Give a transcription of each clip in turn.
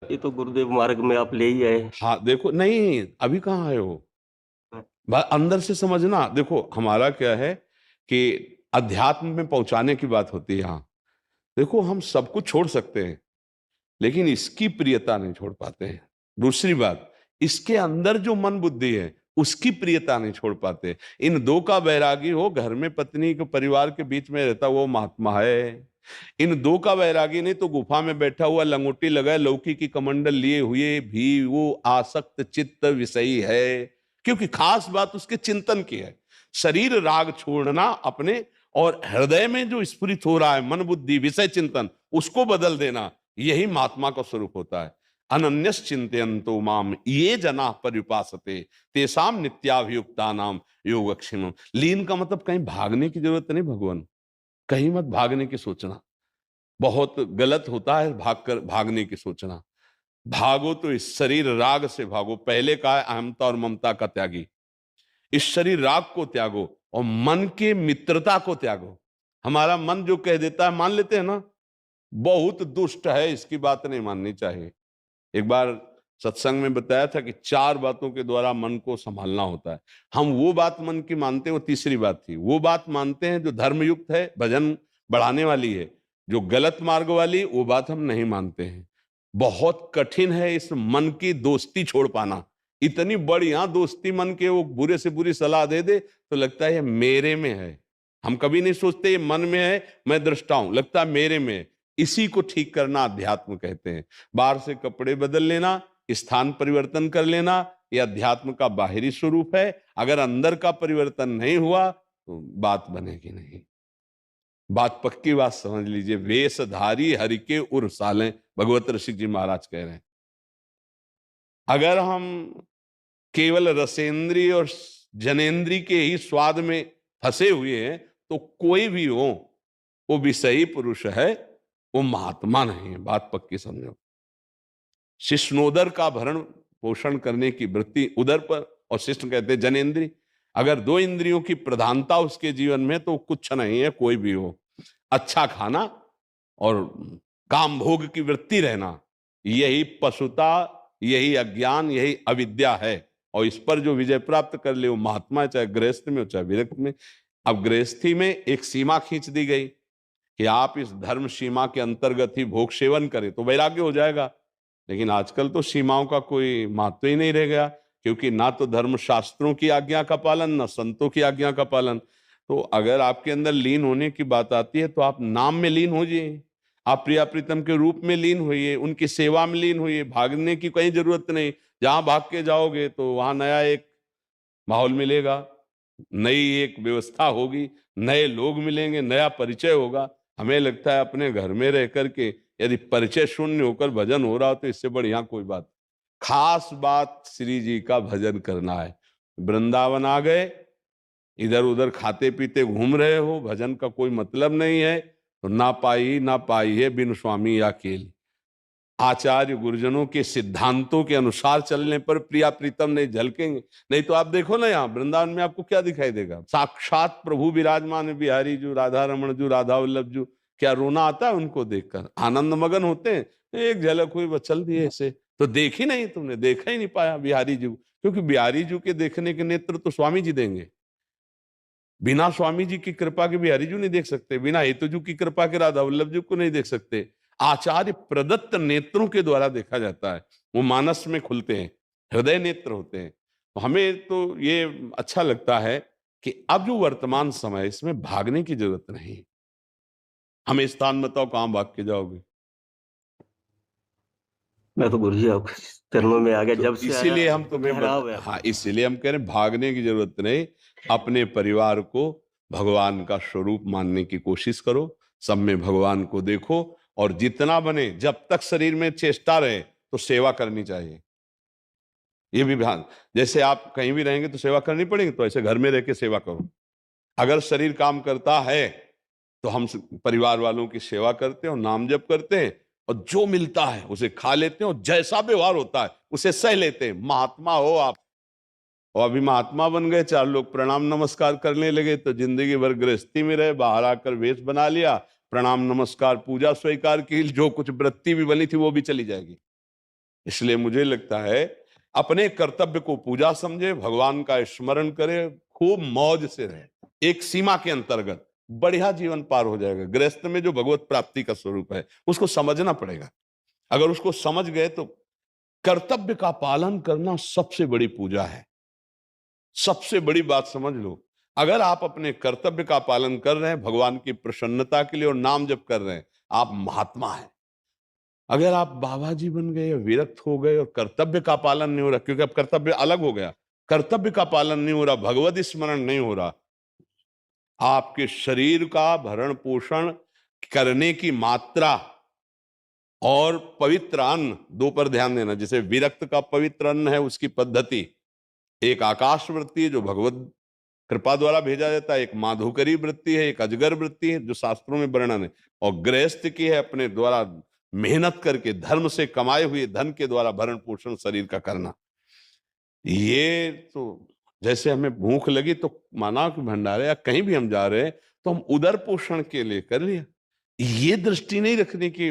ये तो गुरुदेव मार्ग में आप ले ही आए। हाँ देखो, नहीं अभी कहाँ आए हो, अंदर से समझना। देखो हमारा क्या है कि अध्यात्म में पहुंचाने की बात होती है यहाँ। देखो हम सब कुछ छोड़ सकते हैं, लेकिन इसकी प्रियता नहीं छोड़ पाते हैं। दूसरी बात, इसके अंदर जो मन बुद्धि है उसकी प्रियता नहीं छोड़ पाते। इन दो का वैरागी हो, घर में पत्नी के परिवार के बीच में रहता वो महात्मा है। इन दो का वैरागी नहीं तो गुफा में बैठा हुआ लंगोटी लगाए लौकी की कमंडल लिए हुए भी वो आसक्त चित्त विषयी है, क्योंकि खास बात उसके चिंतन की है। शरीर राग छोड़ना अपने, और हृदय में जो स्फुरित हो रहा है मन बुद्धि विषय चिंतन, उसको बदल देना, यही महात्मा का स्वरूप होता है। अनन्यस चिंतयन्तो माम ये जना पर्युपासते तेसाम नित्याभियुक्ता नाम योगक्षेमम। लीन का मतलब कहीं भागने की जरूरत नहीं भगवान, कहीं मत भागने की सोचना, बहुत गलत होता है भागने की सोचना। भागो तो इस शरीर राग से भागो। पहले कहा है अहमता और ममता का त्यागी, इस शरीर राग को त्यागो और मन के मित्रता को त्यागो। हमारा मन जो कह देता है मान लेते हैं ना, बहुत दुष्ट है, इसकी बात नहीं माननी चाहिए। एक बार सत्संग में बताया था कि 4 बातों के द्वारा मन को संभालना होता है। हम वो बात मन की मानते हैं, वो तीसरी बात थी। वो बात मानते हैं जो धर्मयुक्त है, भजन बढ़ाने वाली है। जो गलत मार्ग वाली, वो बात हम नहीं मानते हैं। बहुत कठिन है इस मन की दोस्ती छोड़ पाना। इतनी बढ़िया दोस्ती मन के, वो बुरे से बुरी सलाह दे दे तो लगता है ये मेरे में है। हम कभी नहीं सोचते ये मन में है, मैं दृष्टा हूं, लगता है मेरे में है। इसी को ठीक करना अध्यात्म कहते हैं। बाहर से कपड़े बदल लेना, स्थान परिवर्तन कर लेना, यह अध्यात्म का बाहरी स्वरूप है। अगर अंदर का परिवर्तन नहीं हुआ तो बात बनेगी नहीं। बात पक्की बात समझ लीजिए, वेशधारी हरि के उर सालें, भगवत ऋषि जी महाराज कह रहे हैं। अगर हम केवल रसेंद्री और जनेन्द्री के ही स्वाद में फंसे हुए हैं तो कोई भी हो वो विषयी पुरुष है, वो महात्मा नहीं है। बात पक्की समझो। शिष्णोदर का भरण पोषण करने की वृत्ति उदर पर, और शिष्ण कहते हैं जनेन्द्री। अगर 2 इंद्रियों की प्रधानता उसके जीवन में तो कुछ नहीं है, कोई भी हो। अच्छा खाना और काम भोग की वृत्ति रहना, यही पशुता, यही अज्ञान, यही अविद्या है। और इस पर जो विजय प्राप्त कर ले वो महात्मा है, चाहे गृहस्थ में हो चाहे विरक्त में। अब गृहस्थी में एक सीमा खींच दी गई कि आप इस धर्म सीमा के अंतर्गत ही भोग सेवन करें तो वैराग्य हो जाएगा। लेकिन आजकल तो सीमाओं का कोई महत्व ही नहीं रह गया, क्योंकि ना तो धर्म शास्त्रों की आज्ञा का पालन, ना संतों की आज्ञा का पालन। तो अगर आपके अंदर लीन होने की बात आती है तो आप नाम में लीन हो जाइए, आप प्रिया प्रीतम के रूप में लीन होइए, उनकी सेवा में लीन होइए। भागने की कोई जरूरत नहीं। जहां भाग के जाओगे तो वहां नया एक माहौल मिलेगा, नई एक व्यवस्था होगी, नए लोग मिलेंगे, नया परिचय होगा। हमें लगता है अपने घर में रह करके यदि परिचय शून्य होकर भजन हो रहा हो तो इससे बढ़िया कोई बात। खास बात श्री जी का भजन करना है। वृंदावन आ गए, इधर उधर खाते पीते घूम रहे हो, भजन का कोई मतलब नहीं है तो ना पाई है बिन स्वामी या अकेली। आचार्य गुरुजनों के सिद्धांतों के अनुसार चलने पर प्रिया प्रीतम नहीं झलकेंगे। नहीं तो आप देखो ना, यहाँ वृंदावन में आपको क्या दिखाई देगा? साक्षात प्रभु विराजमान है, बिहारी जू, राधा रमण जू, राधा वल्लभ जू। क्या रोना आता है उनको देखकर? आनंद मगन होते हैं। एक झलक हुई बस चल दिए ऐसे, तो देखी नहीं, तुमने देखा ही नहीं पाया बिहारी जू। क्योंकि बिहारी जू के देखने के नेत्र तो स्वामी जी देंगे। बिना स्वामी जी की कृपा के बिहारी जू नहीं देख सकते, बिना हेतु जू की कृपा के राधा वल्लभ जू को नहीं देख सकते। आचार्य प्रदत्त नेत्रों के द्वारा देखा जाता है, वो मानस में खुलते हैं, हृदय नेत्र होते हैं। तो हमें तो ये अच्छा लगता है कि अब जो वर्तमान समय, इसमें भागने की जरूरत नहीं। हमें स्थान बताओ कहां भाग के जाओगे? मैं तो गुरुजी आपके चरणों में आ गया, तो जब से आया इसीलिए हम तो तुम्हें ठहराव है हाँ, अपना। इसीलिए हम कह रहे हैं भागने की जरूरत नहीं। अपने परिवार को भगवान का स्वरूप मानने की कोशिश करो, सब में भगवान को देखो, और जितना बने, जब तक शरीर में चेष्टा रहे तो सेवा करनी चाहिए। ये भी ध्यान, जैसे आप कहीं भी रहेंगे तो सेवा करनी पड़ेगी, तो ऐसे घर में रह के सेवा करो। अगर शरीर काम करता है तो हम परिवार वालों की सेवा करते हैं और नाम जप करते हैं, और जो मिलता है उसे खा लेते हैं, और जैसा व्यवहार होता है उसे सह लेते हैं। महात्मा हो आप। और अभी महात्मा बन गए, 4 लोग प्रणाम नमस्कार करने लगे तो जिंदगी भर गृहस्थी में रहे, बाहर आकर वेश बना लिया, प्रणाम नमस्कार पूजा स्वीकार की, जो कुछ वृत्ति भी बनी थी वो भी चली जाएगी। इसलिए मुझे लगता है अपने कर्तव्य को पूजा समझे, भगवान का स्मरण करे, खूब मौज से रहे एक सीमा के अंतर्गत, बढ़िया जीवन पार हो जाएगा। गृहस्थ में जो भगवत प्राप्ति का स्वरूप है उसको समझना पड़ेगा। अगर उसको समझ गए तो कर्तव्य का पालन करना सबसे बड़ी पूजा है। सबसे बड़ी बात समझ लो, अगर आप अपने कर्तव्य का पालन कर रहे हैं भगवान की प्रसन्नता के लिए और नाम जप कर रहे हैं, आप महात्मा हैं। अगर आप बाबा जी बन गए या विरक्त हो गए और कर्तव्य का पालन नहीं हो रहा, क्योंकि अब कर्तव्य अलग हो गया, कर्तव्य का पालन नहीं हो रहा, भगवत स्मरण नहीं हो रहा, आपके शरीर का भरण पोषण करने की मात्रा और पवित्र अन्न, दो पर ध्यान देना। जैसे विरक्त का पवित्र अन्न है, उसकी पद्धति एक आकाश वृत्ति है जो भगवत कृपा द्वारा भेजा जाता है, एक माधुकरी वृत्ति है, एक अजगर वृत्ति है जो शास्त्रों में वर्णन है, और गृहस्थ की है अपने द्वारा मेहनत करके धर्म से कमाए हुए धन के द्वारा भरण पोषण शरीर का करना। ये तो जैसे हमें भूख लगी तो माना कि भंडारे या कहीं भी हम जा रहे हैं तो हम उदर पोषण के लिए कर लिया। ये दृष्टि नहीं रखनी कि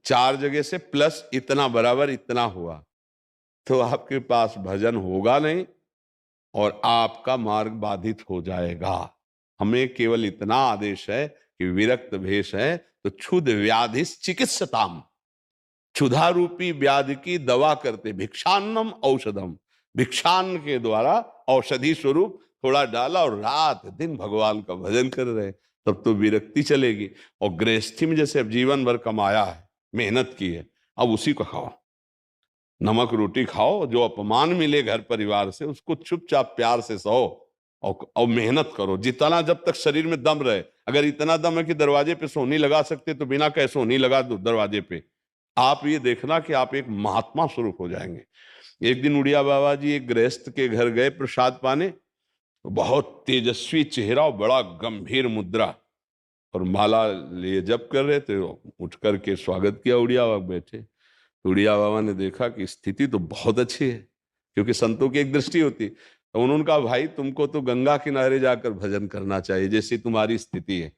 4 जगह से प्लस इतना बराबर इतना हुआ, तो आपके पास भजन होगा नहीं और आपका मार्ग बाधित हो जाएगा। हमें केवल इतना आदेश है कि विरक्त भेष है तो क्षुध व्याधि चिकित्सताम, क्षुधा रूपी व्याधि की दवा करते, भिक्षान्नम औषधम, भिक्षान्न के द्वारा औषधि स्वरूप थोड़ा डाला और रात दिन भगवान का भजन कर रहे, तब तो विरक्ति चलेगी। और गृहस्थी में जैसे अब जीवन भर कमाया है, मेहनत की है, अब उसी को खाओ, नमक रोटी खाओ, जो अपमान मिले घर परिवार से उसको चुपचाप प्यार से सहो और मेहनत करो जितना जब तक शरीर में दम रहे। अगर इतना दम है कि दरवाजे पे सोनी लगा सकते तो बिना कहे सोनी लगा दो दरवाजे पे। आप ये देखना कि आप एक महात्मा स्वरूप हो जाएंगे। एक दिन उड़िया बाबा जी एक गृहस्थ के घर गए प्रसाद पाने, तो बहुत तेजस्वी चेहरा और बड़ा गंभीर मुद्रा और माला लिए जप कर रहे थे। उठ करके स्वागत किया, उड़िया बाबा बैठे। उड़िया बाबा ने देखा कि स्थिति तो बहुत अच्छी है, क्योंकि संतों की एक दृष्टि होती, तो उन्होंने कहा भाई तुमको तो गंगा किनारे जाकर भजन करना चाहिए जैसी तुम्हारी स्थिति है।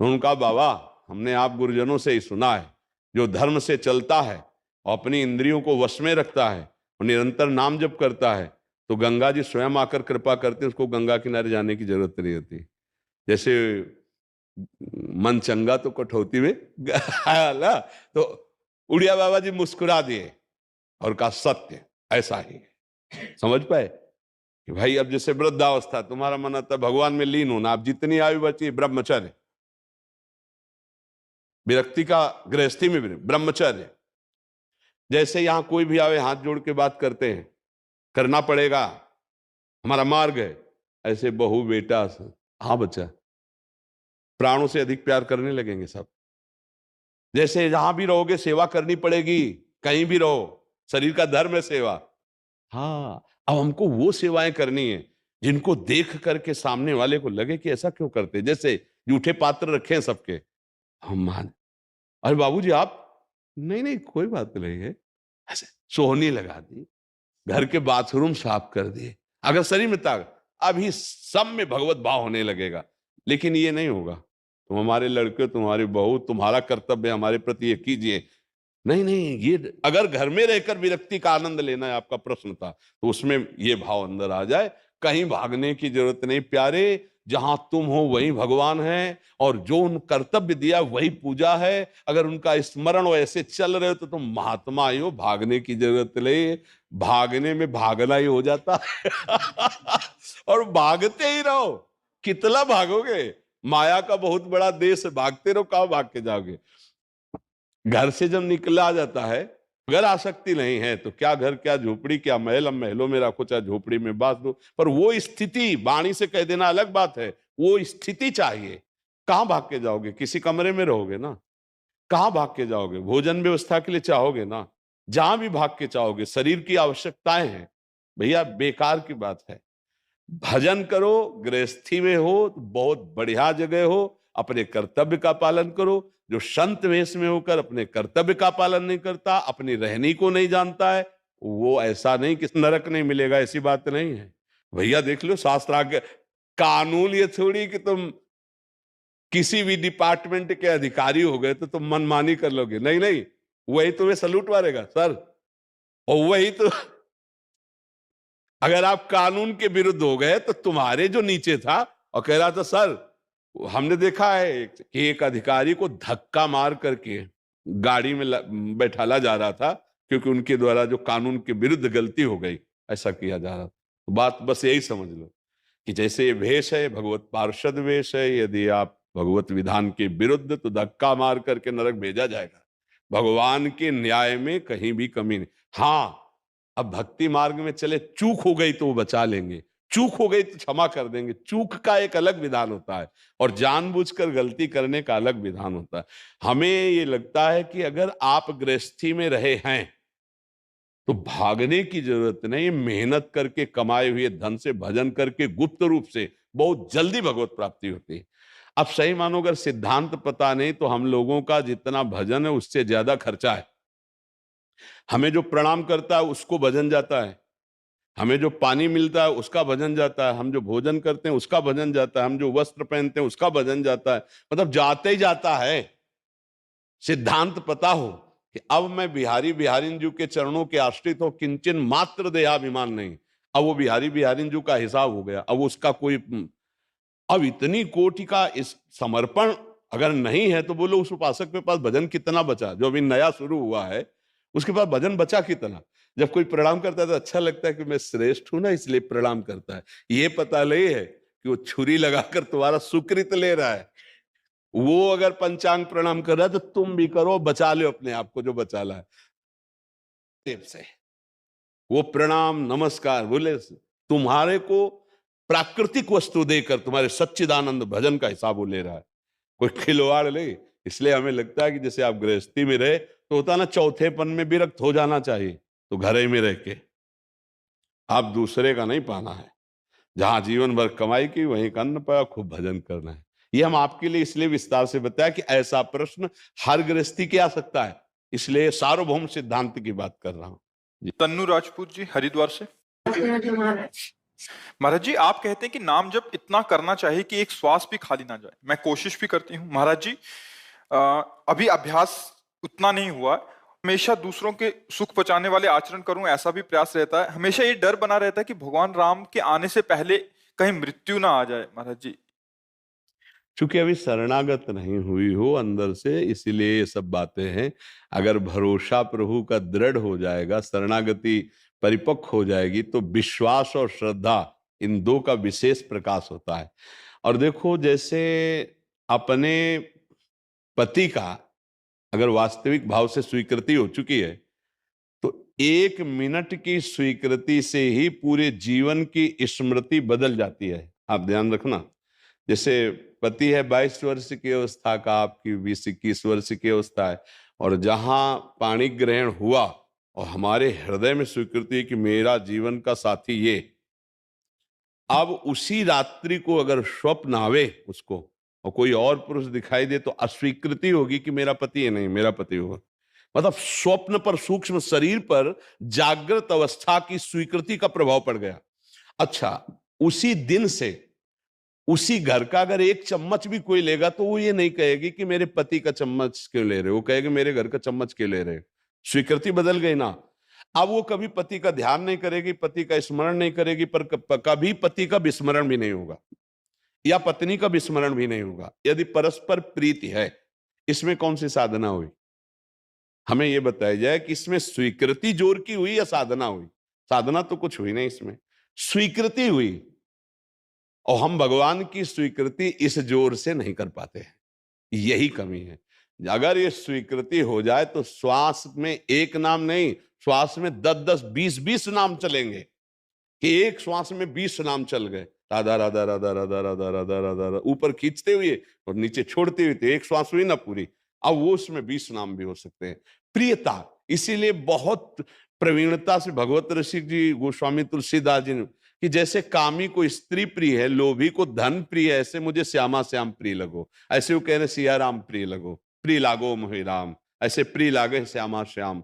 उन्होंने कहा बाबा हमने आप गुरुजनों से ही सुना है, जो धर्म से चलता है और अपनी इंद्रियों को वश में रखता है और निरंतर नाम जप करता है तो गंगा जी स्वयं आकर कृपा करते हैं, उसको गंगा किनारे जाने की जरूरत नहीं होती। जैसे मन चंगा तो कठौती में ना, तो उड़िया बाबा जी मुस्कुरा दिए और कहा सत्य ऐसा ही है। समझ पाए कि भाई अब जैसे वृद्धावस्था, तुम्हारा मन आता भगवान में लीन होना, आप जितनी आयु बची ब्रह्मचर्य, विरक्ति का गृहस्थी में भी ब्रह्मचर्य। जैसे यहां कोई भी आवे हाथ जोड़ के बात करते हैं, करना पड़ेगा, हमारा मार्ग है। ऐसे बहू बेटा, हाँ बच्चा, प्राणों से अधिक प्यार करने लगेंगे सब। जैसे जहां भी रहोगे सेवा करनी पड़ेगी, कहीं भी रहो, शरीर का धर्म है सेवा। हाँ, अब हमको वो सेवाएं करनी है जिनको देख करके सामने वाले को लगे कि ऐसा क्यों करते। जैसे जूठे पात्र रखे हैं सबके, हम मान, अरे बाबूजी आप, नहीं नहीं कोई बात नहीं है, ऐसे सोहनी लगा दी, घर के बाथरूम साफ कर दिए। अगर शरीर में ताकत, अभी सब में भगवत भाव होने लगेगा। लेकिन ये नहीं होगा, तुम हमारे लड़के, तुम्हारी बहू, तुम्हारा कर्तव्य हमारे प्रति ये कीजिए। नहीं नहीं, ये अगर घर में रहकर विरक्ति का आनंद लेना है आपका प्रश्न था, तो उसमें ये भाव अंदर आ जाए, कहीं भागने की जरूरत नहीं प्यारे, जहां तुम हो वही भगवान है और जो उन कर्तव्य दिया वही पूजा है। अगर उनका स्मरण हो ऐसे चल रहे हो तो तुम महात्मा ही हो, भागने की जरूरत नहीं, भागने में भागना ही हो जाता है और भागते ही रहो, कितना भागोगे, माया का बहुत बड़ा देश है, भागते रहो, कहां भाग के जाओगे। घर से जब निकला जाता है, अगर आसक्ति नहीं है तो क्या घर क्या झोपड़ी क्या महल, अब महलों में रखो चाहे झोपड़ी में बांध दो, पर वो स्थिति वाणी से कह देना अलग बात है, वो स्थिति चाहिए। कहां भाग के जाओगे, किसी कमरे में रहोगे ना, कहां भाग के जाओगे, भोजन व्यवस्था के लिए चाहोगे ना, जहां भी भाग के चाहोगे, शरीर की आवश्यकताएं हैं भैया, बेकार की बात है। भजन करो, गृहस्थी में हो तो बहुत बढ़िया जगह हो, अपने कर्तव्य का पालन करो। जो संत वेश में होकर अपने कर्तव्य का पालन नहीं करता, अपनी रहनी को नहीं जानता है, वो ऐसा नहीं कि नरक नहीं मिलेगा, ऐसी बात नहीं है भैया। देख लो शास्त्र आगे कानून ये थोड़ी कि तुम किसी भी डिपार्टमेंट के अधिकारी हो गए तो तुम मनमानी कर लोगे, नहीं नहीं, वही तुम्हें सलूट मारेगा, सर और वही तो, अगर आप कानून के विरुद्ध हो गए तो तुम्हारे जो नीचे था और कह रहा था सर, हमने देखा है कि एक अधिकारी को धक्का मार करके गाड़ी में बैठाला जा रहा था क्योंकि उनके द्वारा जो कानून के विरुद्ध गलती हो गई, ऐसा किया जा रहा था। तो बात बस यही समझ लो कि जैसे ये वेश है, भगवत पार्षद वेश है, यदि आप भगवत विधान के विरुद्ध तो धक्का मार करके नरक भेजा जाएगा। भगवान के न्याय में कहीं भी कमी नहीं। हाँ, अब भक्ति मार्ग में चले, चूक हो गई तो वो बचा लेंगे, चूक हो गई तो क्षमा कर देंगे। चूक का एक अलग विधान होता है और जानबूझकर गलती करने का अलग विधान होता है। हमें ये लगता है कि अगर आप गृहस्थी में रहे हैं तो भागने की जरूरत नहीं, मेहनत करके कमाए हुए धन से भजन करके गुप्त रूप से बहुत जल्दी भगवत प्राप्ति होती है। अब सही मानो, अगर सिद्धांत पता नहीं तो हम लोगों का जितना भजन है उससे ज्यादा खर्चा है। हमें जो प्रणाम करता है उसको भजन जाता है, हमें जो पानी मिलता है उसका भजन जाता है, हम जो भोजन करते हैं उसका भजन जाता है, हम जो वस्त्र पहनते हैं उसका भजन जाता है। मतलब जाते ही जाता है। सिद्धांत पता हो कि अब मैं बिहारी बिहारिन जू के चरणों के आश्रित हो, किंचन मात्र देहाभिमान नहीं। अब वो बिहारी बिहारिन जू का हिसाब हो गया, अब उसका कोई अब इतनी कोटि का इस समर्पण अगर नहीं है तो बोलो उस उपासक के पास भजन कितना बचा? जो अभी नया शुरू हुआ है उसके पास भजन बचा कितना? जब कोई प्रणाम करता है तो अच्छा लगता है कि मैं श्रेष्ठ हूं ना, इसलिए प्रणाम करता है। ये पता नहीं है कि वो छुरी लगाकर तुम्हारा सुकृत ले रहा है। वो अगर पंचांग प्रणाम कर रहा है तो तुम भी करो, बचा लो अपने आप को जो बचाला है। देव से वो प्रणाम नमस्कार बोले तुम्हारे को प्राकृतिक वस्तु देकर तुम्हारे सच्चिदानंद भजन का हिसाब वो ले रहा है, कोई खिलवाड़ नहीं। इसलिए हमें लगता है कि जैसे आप गृहस्थी में रहे तो होता ना, चौथेपन में विरक्त हो जाना चाहिए, तो घर ही में रह के आप दूसरे का नहीं पाना है। जहां जीवन भर कमाई की वहीं का अन्न पाया, खूब भजन करना है। ये हम आपके लिए इसलिए विस्तार से बताया कि ऐसा प्रश्न हर गृहस्थी के आ सकता है, इसलिए सार्वभौम सिद्धांत की बात कर रहा हूं। तन्नू राजपूत जी हरिद्वार से। महाराज जी, आप कहते हैं कि नाम जप इतना करना चाहिए कि एक श्वास भी खाली ना जाए। मैं कोशिश भी करती हूँ महाराज जी, अभी अभ्यास उतना नहीं हुआ। हमेशा दूसरों के सुख पहुंचाने वाले आचरण करूं ऐसा भी प्रयास रहता है। हमेशा ये डर बना रहता है कि भगवान राम के आने से पहले कहीं मृत्यु ना आ जाए। महाराज जी, चूंकि अभी शरणागत नहीं हुई हो अंदर से, इसीलिए ये सब बातें हैं। अगर भरोसा प्रभु का दृढ़ हो जाएगा, शरणागति परिपक्व हो जाएगी, तो विश्वास और श्रद्धा इन दो का विशेष प्रकाश होता है। और देखो, जैसे अपने पति का अगर वास्तविक भाव से स्वीकृति हो चुकी है तो 1 मिनट की स्वीकृति से ही पूरे जीवन की स्मृति बदल जाती है। आप ध्यान रखना, जैसे पति है 22 वर्ष की अवस्था का, आपकी 20-21 वर्ष की अवस्था है, और जहां पाणी ग्रहण हुआ और हमारे हृदय में स्वीकृति है कि मेरा जीवन का साथी ये, अब उसी रात्रि को अगर स्वप्न आवे उसको और कोई और पुरुष दिखाई दे तो अस्वीकृति होगी कि मेरा पति है, नहीं मेरा पति होगा। मतलब स्वप्न पर, सूक्ष्म शरीर पर जागृत अवस्था की स्वीकृति का प्रभाव पड़ गया। अच्छा, उसी दिन से उसी घर का अगर 1 चम्मच भी कोई लेगा तो वो ये नहीं कहेगी कि मेरे पति का चम्मच क्यों ले रहे हो, वो कहेगी मेरे घर का चम्मच क्यों ले रहे हो। स्वीकृति बदल गई ना। अब वो कभी पति का ध्यान नहीं करेगी, पति का स्मरण नहीं करेगी, पर कभी पति का विस्मरण भी नहीं होगा या पत्नी का विस्मरण भी नहीं होगा। यदि परस्पर प्रीति है, इसमें कौन सी साधना हुई? हमें यह बताया जाए कि इसमें स्वीकृति जोर की हुई या साधना हुई? साधना तो कुछ हुई नहीं, इसमें स्वीकृति हुई। और हम भगवान की स्वीकृति इस जोर से नहीं कर पाते हैं, यही कमी है। अगर ये स्वीकृति हो जाए तो श्वास में एक नाम नहीं, श्वास में 10-10, 20-20 नाम चलेंगे कि एक श्वास में 20 नाम चल गए, राधा राधा राधा राधा राधा राधा राधा, ऊपर खींचते हुए और नीचे छोड़ते हुए, तो एक श्वास हुई ना पूरी। अब वो उसमें 20 नाम भी हो सकते हैं। प्रियता, इसीलिए बहुत प्रवीणता से भगवत ऋषि जी गोस्वामी तुलसीदास जी ने कि जैसे कामी को स्त्री प्रिय है, लोभी को धन प्रिय है, ऐसे मुझे श्यामा श्याम प्रिय लगो। ऐसे वो कह रहे सिया राम प्रिय लगो, प्रिय लागो मोहि राम, ऐसे प्रिय लागे श्यामा श्याम।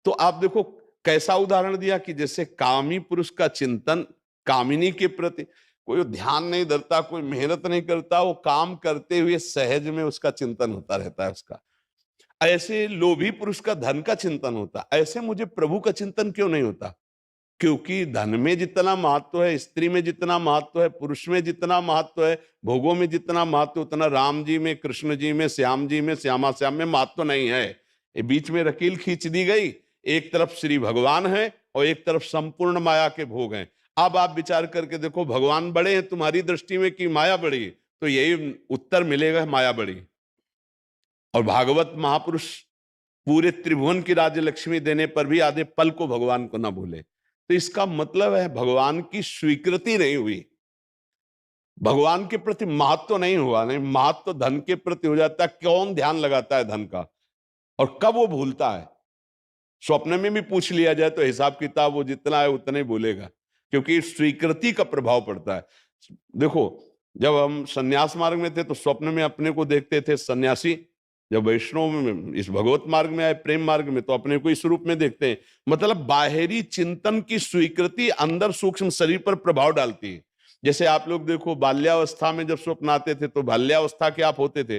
तो आप देखो कैसा उदाहरण दिया कि जैसे कामी पुरुष का चिंतन कामिनी के प्रति, कोई ध्यान नहीं धरता, कोई मेहनत नहीं करता, वो काम करते हुए सहज में उसका चिंतन होता रहता है उसका। ऐसे लोभी पुरुष का धन का चिंतन होता, ऐसे मुझे प्रभु का चिंतन क्यों नहीं होता? क्योंकि धन में जितना महत्व है, स्त्री में जितना महत्व है, पुरुष में जितना महत्व है, भोगों में जितना महत्व, उतना राम जी में, कृष्ण जी में, श्याम जी में, श्यामा श्याम में महत्व नहीं है। ये बीच में रकील खींच दी गई। एक तरफ श्री भगवान है और एक तरफ संपूर्ण माया के भोग हैं। अब आप विचार करके देखो, भगवान बड़े हैं तुम्हारी दृष्टि में कि माया बड़ी? तो यही उत्तर मिलेगा, माया बड़ी। और भागवत महापुरुष पूरे त्रिभुवन की राज्य लक्ष्मी देने पर भी आधे पल को भगवान को ना भूले। तो इसका मतलब है भगवान की स्वीकृति नहीं हुई, भगवान के प्रति महत्व नहीं हुआ। नहीं, महत्व धन के प्रति हो जाता है। कौन ध्यान लगाता है धन का, और कब वो भूलता है? स्वप्न में भी पूछ लिया जाए तो हिसाब किताब वो जितना है उतना ही बोलेगा, क्योंकि स्वीकृति का प्रभाव पड़ता है। देखो, जब हम सन्यास मार्ग में थे तो स्वप्न में अपने को देखते थे सन्यासी, जब वैष्णव में इस भगवत मार्ग में आए, प्रेम मार्ग में, तो अपने को इस रूप में देखते हैं। मतलब बाहरी चिंतन की स्वीकृति अंदर सूक्ष्म शरीर पर प्रभाव डालती है। जैसे आप लोग देखो, बाल्यावस्था में जब स्वप्न आते थे तो बाल्यावस्था के आप होते थे,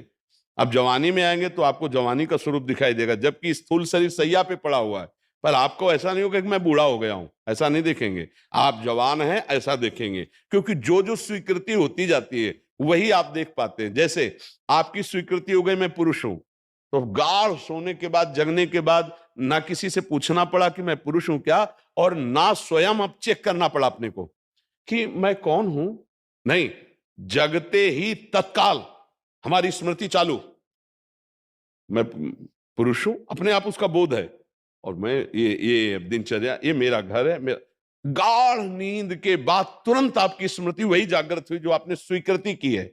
अब जवानी में आएंगे तो आपको जवानी का स्वरूप दिखाई देगा, जबकि स्थूल शरीर सैया पे पड़ा हुआ है। पर आपको ऐसा नहीं होगा कि मैं बूढ़ा हो गया हूं, ऐसा नहीं देखेंगे। आप जवान हैं ऐसा देखेंगे, क्योंकि जो जो स्वीकृति होती जाती है वही आप देख पाते हैं। जैसे आपकी स्वीकृति हो गई मैं पुरुष हूं, तो गाढ़ सोने के बाद, जगने के बाद, ना किसी से पूछना पड़ा कि मैं पुरुष हूं क्या, और ना स्वयं अब चेक करना पड़ा अपने को कि मैं कौन हूं। नहीं, जगते ही तत्काल हमारी स्मृति चालू, मैं पुरुष हूं, अपने आप उसका बोध है, और मैं ये दिनचर्या, ये मेरा घर है। मेरा गाढ़ नींद के बाद तुरंत आपकी स्मृति वही जागृत हुई जो आपने स्वीकृति की है।